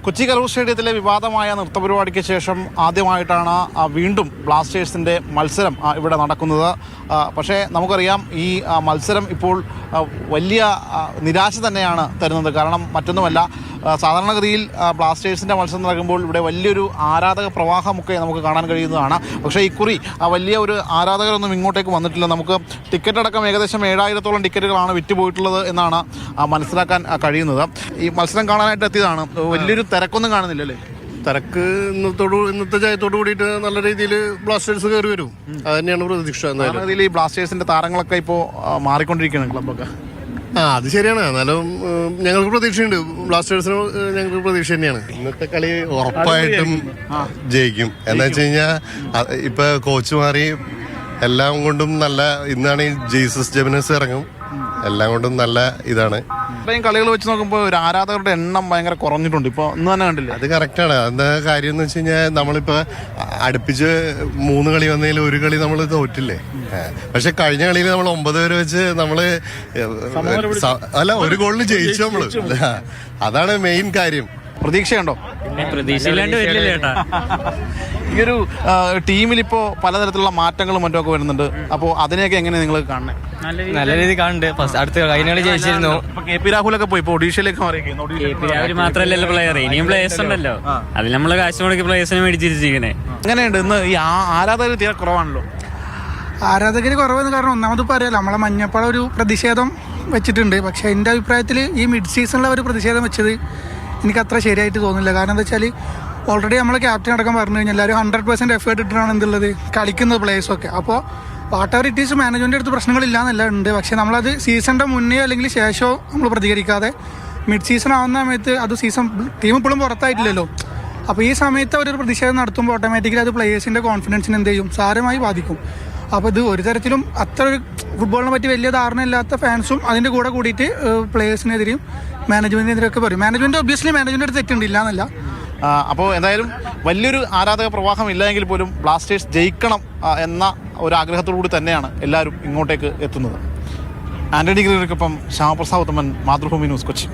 കൊച്ചി കലൂർ സ്റ്റേഡിയത്തിലെ വിവാദമായ നൃത്തപരിപാടിക്ക് ശേഷം ആദ്യമായിട്ടാണ് വീണ്ടും ബ്ലാസ്റ്റേഴ്സിൻ്റെ മത്സരം ഇവിടെ നടക്കുന്നത്. പക്ഷേ നമുക്കറിയാം ഈ മത്സരം ഇപ്പോൾ വലിയ നിരാശ തന്നെയാണ് തരുന്നത്. കാരണം മറ്റൊന്നുമല്ല, സാധാരണഗതിയിൽ ബ്ലാസ്റ്റേഴ്സിൻ്റെ മത്സരം നടക്കുമ്പോൾ ഇവിടെ വലിയൊരു ആരാധക പ്രവാഹമൊക്കെ നമുക്ക് കാണാൻ കഴിയുന്നതാണ്. പക്ഷേ ഇക്കുറി വലിയ ഒരു ആരാധകരൊന്നും ഇങ്ങോട്ടേക്ക് വന്നിട്ടില്ല. നമുക്ക് ടിക്കറ്റ് അടക്കം ഏകദേശം 7000-ഓളം ടിക്കറ്റുകളാണ് വിറ്റുപോയിട്ടുള്ളത് എന്നാണ് മനസ്സിലാക്കാൻ കഴിയുന്നത്. ഈ മത്സരം കാണാനായിട്ട് എത്തിയതാണ്. വലിയൊരു തിരക്കൊന്നും കാണുന്നില്ലല്ലേ? തിരക്ക് ഇന്നത്തെ ജയത്തോട് കൂടിയിട്ട് നല്ല രീതിയിൽ ബ്ലാസ്റ്റേഴ്സ് കയറി വരും. അത് തന്നെയാണ് പ്രതീക്ഷ. സാധാരണഗതിയിൽ ഈ ബ്ലാസ്റ്റേഴ്സിന്റെ താരങ്ങളൊക്കെ ഇപ്പോൾ മാറിക്കൊണ്ടിരിക്കുകയാണ് ക്ലബ്ബൊക്കെ. അത് ശരിയാണ്. എന്നാലും ഞങ്ങൾക്ക് പ്രതീക്ഷയുണ്ട്. ബ്ലാസ്റ്റേഴ്സിന് ഞങ്ങൾക്ക് പ്രതീക്ഷ തന്നെയാണ്. ഇന്നത്തെ കളി ഉറപ്പായിട്ടും ജയിക്കും. എന്താ വെച്ച് കഴിഞ്ഞാൽ ഇപ്പൊ കോച്ച് മാറി, എല്ലാം കൊണ്ടും നല്ല. ഇന്നാണ് ജീസസ് ജെമിനസ് ഇറങ്ങും. എല്ലാം കൊണ്ടും നല്ല ഇതാണ്. ഇത്രയും കളികൾ വെച്ച് നോക്കുമ്പോൾ ഒരു ആരാധകരുടെ എണ്ണം ഭയങ്കര കുറഞ്ഞിട്ടുണ്ട്. ഇപ്പോൾ ഇന്ന് തന്നെ കണ്ടില്ലേ? അത് കറക്റ്റാണ്. എന്താ കാര്യം എന്ന് വെച്ച് കഴിഞ്ഞാൽ നമ്മളിപ്പോൾ അടുപ്പിച്ച് 3 കളി വന്നതിൽ 1 കളി നമ്മൾ തോറ്റില്ലേ. പക്ഷെ കഴിഞ്ഞ കളിയിൽ നമ്മൾ 9 പേര് വെച്ച് നമ്മള് ഒരു ഗോളിന് ജയിച്ചു നമ്മള്. അതാണ് മെയിൻ കാര്യം. പ്രതീക്ഷയുണ്ടോ? പ്രതീക്ഷയില്ലാണ്ട് വരില്ല ചേട്ടാ. ഈ ഒരു ടീമിൽ ഇപ്പോൾ പലതരത്തിലുള്ള മാറ്റങ്ങളും മറ്റുമൊക്കെ വരുന്നുണ്ട്. അപ്പോൾ അതിനെയൊക്കെ എങ്ങനെ നിങ്ങൾ കാണുന്നത്? നല്ല രീതിയിൽ കാണുന്നുണ്ട്. അടുത്ത കഴിഞ്ഞ കളി ജയിച്ചിരുന്നു. KP രാഹുലൊക്കെ പോയി ഇപ്പോൾ ഒഡീഷയിലേക്ക് മാറി. KP രാഹുൽ മാത്രമല്ലല്ലോ പ്ലെയർ, ഇനിയും പ്ലേയേഴ്സ് ഉണ്ടല്ലോ. അതിൽ നമ്മള് കാശ് മുടക്കി പ്ലേയേഴ്സിനെ മേടിച്ചിരിക്കണേ. എങ്ങനെയുണ്ട് ഇന്ന്? ഈ ആരാധകർ തീരെ കുറവാണല്ലോ. ആരാധകർ കുറവെന്ന് കാരണം ഒന്നാമത് പറയാലോ, നമ്മളെ മഞ്ഞപ്പാട ഒരു പ്രതിഷേധം വെച്ചിട്ടുണ്ട്. പക്ഷേ എൻ്റെ അഭിപ്രായത്തിൽ ഈ മിഡ് സീസണിലെ ഒരു പ്രതിഷേധം വെച്ചത് എനിക്ക് അത്ര ശരിയായിട്ട് തോന്നുന്നില്ല. കാരണം എന്താ വെച്ചാൽ ഓൾറെഡി നമ്മളെ ക്യാപ്റ്റൻ അടക്കം പറഞ്ഞു കഴിഞ്ഞാൽ എല്ലാവരും 100% എഫേർട്ട് ഇട്ടിട്ടാണ് എന്തുള്ളത് കളിക്കുന്നത് പ്ലേയേഴ്സൊക്കെ. അപ്പോൾ what ever it is management അടുത്ത് പ്രശ്നങ്ങളില്ല എന്നല്ല ഉണ്ട്. പക്ഷേ നമ്മളത് സീസണിൻ്റെ മുന്നേ അല്ലെങ്കിൽ ശേഷമോ നമ്മൾ പ്രതികരിക്കാതെ മിഡ് സീസൺ ആവുന്ന സമയത്ത് അത് ടീം ഇപ്പോഴും പുറത്തായിട്ടില്ലല്ലോ. അപ്പോൾ ഈ സമയത്ത് അവരൊരു പ്രതിഷേധം നടത്തുമ്പോൾ ഓട്ടോമാറ്റിക്കലി അത് പ്ലേയേഴ്സിൻ്റെ കോൺഫിഡൻസിന് എന്ത് ചെയ്യും, സാരമായി ബാധിക്കും. അപ്പോൾ ഇത് ഒരു തരത്തിലും അത്ര ഒരു ഫുട്ബോളിനെ പറ്റി വലിയ ധാരണ ഇല്ലാത്ത ഫാൻസും അതിൻ്റെ കൂടെ കൂടിയിട്ട് പ്ലേയേഴ്സിനെതിരെയും മാനേജ്മെൻറ്റിനെതിരെയൊക്കെ പറയും. മാനേജ്മെൻറ്റ് ഒബ്വിയസ്ലി മാനേജ്മെൻറ്റ് അടുത്ത് തെറ്റുണ്ടില്ല എന്നല്ല. അപ്പോൾ എന്തായാലും വലിയൊരു ആരാധക പ്രവാഹം ഇല്ലെങ്കിൽ പോലും ബ്ലാസ്റ്റേഴ്സ് ജയിക്കണം എന്ന ഒരു ആഗ്രഹത്തോടു കൂടി തന്നെയാണ് എല്ലാവരും ഇങ്ങോട്ടേക്ക് എത്തുന്നത്. ആൻ്റണി ഗ്രീവർക്കൊപ്പം ശ്യാമപ്രസാദ് ഉത്തമൻ, മാതൃഭൂമി ന്യൂസ്, കൊച്ചി.